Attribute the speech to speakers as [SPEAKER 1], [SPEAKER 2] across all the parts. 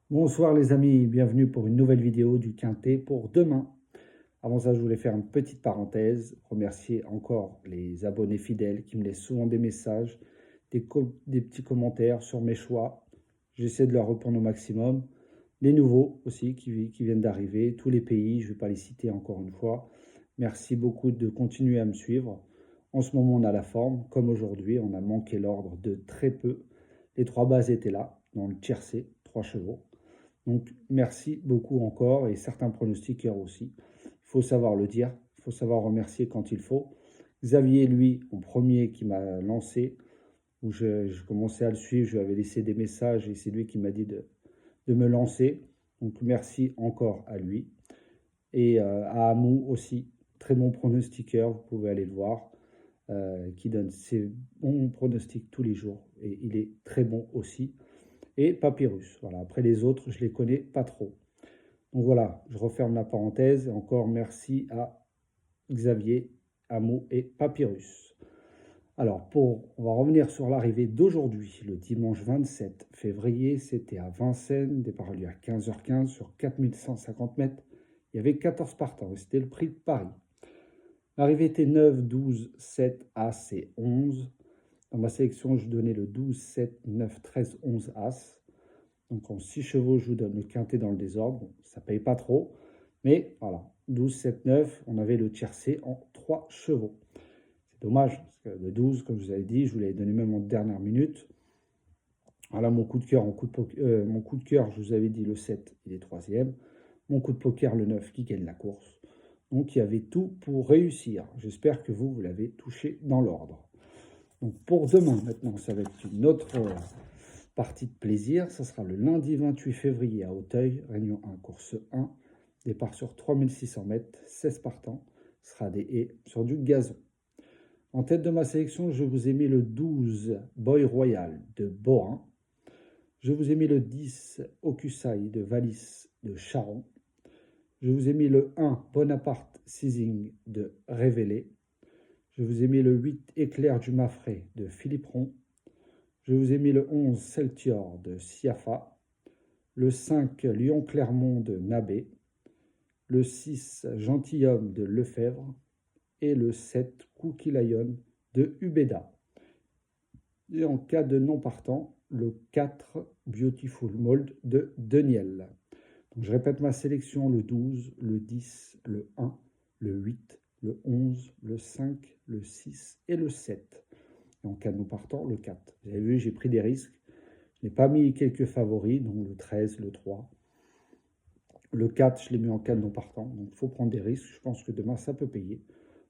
[SPEAKER 1] Bonsoir les amis, bienvenue pour une nouvelle vidéo du Quintet pour demain. Avant ça, je voulais faire une petite parenthèse, remercier encore les abonnés fidèles qui me laissent souvent des messages, des petits commentaires sur mes choix. J'essaie de leur répondre au maximum. Les nouveaux aussi qui viennent d'arriver, tous les pays, je ne vais pas les citer encore une fois. Merci beaucoup de continuer à me suivre. En ce moment, on a la forme, comme aujourd'hui, on a manqué l'ordre de très peu. Les trois bases étaient là, dans le tiercé, 3 chevaux. Donc, merci beaucoup encore et certains pronostiqueurs aussi. Il faut savoir le dire, il faut savoir remercier quand il faut. Xavier, lui, en premier qui m'a lancé, où je commençais à le suivre, je lui avais laissé des messages et c'est lui qui m'a dit de me lancer. Donc, merci encore à lui. Et à Amou aussi, très bon pronostiqueur, vous pouvez aller le voir, qui donne ses bons pronostics tous les jours. Et il est très bon aussi et Papyrus. Voilà. Après les autres, je ne les connais pas trop. Donc voilà, je referme la parenthèse. Encore merci à Xavier, Amo et Papyrus. Alors, on va revenir sur l'arrivée d'aujourd'hui, le dimanche 27 février. C'était à Vincennes, départ lieu à 15h15 sur 4150 mètres. Il y avait 14 partants et c'était le prix de Paris. L'arrivée était 9, 12, 7, As et 11. Dans ma sélection, je donnais le 12, 7, 9, 13, 11 As. Donc en 6 chevaux, je vous donne le quintet dans le désordre. Ça ne paye pas trop. Mais voilà, 12, 7, 9, on avait le tiercé en 3 chevaux. C'est dommage, parce que le 12, comme je vous avais dit, je vous l'avais donné même en dernière minute. Voilà, mon coup de cœur, je vous avais dit le 7, il est troisième. Mon coup de poker, le 9, qui gagne la course. Donc il y avait tout pour réussir. J'espère que vous l'avez touché dans l'ordre. Donc pour demain, maintenant, ça va être une autre partie de plaisir. Ça sera le lundi 28 février à Auteuil, Réunion 1, course 1. Départ sur 3600 mètres, 16 partants. Ce sera des haies sur du gazon. En tête de ma sélection, je vous ai mis le 12 Boy Royal de Borin. Je vous ai mis le 10 Okusai de Valis de Charon. Je vous ai mis le 1 Bonaparte Seizing de Révélé. Je vous ai mis le 8 Éclair du Maffray de Philippe Ron. Je vous ai mis le 11 Celtior de Siafa. Le 5 Lyon-Clermont de Nabé. Le 6 Gentilhomme de Lefebvre. Et le 7 Cookie Lion de Ubeda. Et en cas de non partant, le 4 Beautiful Mold de Deniel. Donc je répète ma sélection, le 12, le 10, le 1, le 8, le 11, le 5, le 6 et le 7. Et en cas de non partant, le 4. Vous avez vu, j'ai pris des risques. Je n'ai pas mis quelques favoris, donc le 13, le 3. Le 4, je l'ai mis en cas de non partant. Donc il faut prendre des risques. Je pense que demain, ça peut payer.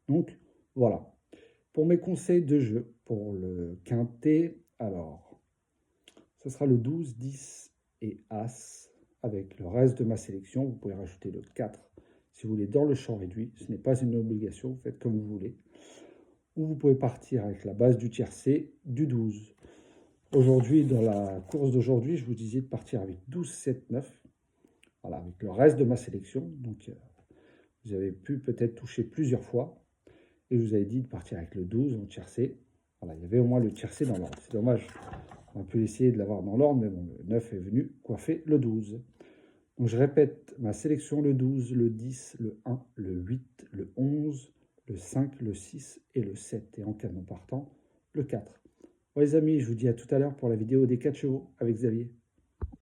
[SPEAKER 1] Donc voilà. Pour mes conseils de jeu, pour le quintet, alors, ce sera le 12, 10 et As avec le reste de ma sélection. Vous pouvez rajouter le 4 si vous voulez dans le champ réduit. Ce n'est pas une obligation, vous faites comme vous voulez. Ou vous pouvez partir avec la base du tiercé du 12. Aujourd'hui, dans la course d'aujourd'hui, je vous disais de partir avec 12, 7, 9. Voilà, avec le reste de ma sélection. Donc, vous avez pu peut-être toucher plusieurs fois. Et je vous avais dit de partir avec le 12 en tiercé. Voilà, il y avait au moins le tiercé dans l'ordre. C'est dommage, on a pu essayer de l'avoir dans l'ordre, mais bon, le 9 est venu coiffer le 12. Donc je répète ma sélection, le 12, le 10, le 1, le 8, le 11, le 5, le 6 et le 7. Et en cas de non partant, le 4. Bon les amis, je vous dis à tout à l'heure pour la vidéo des 4 chevaux avec Xavier.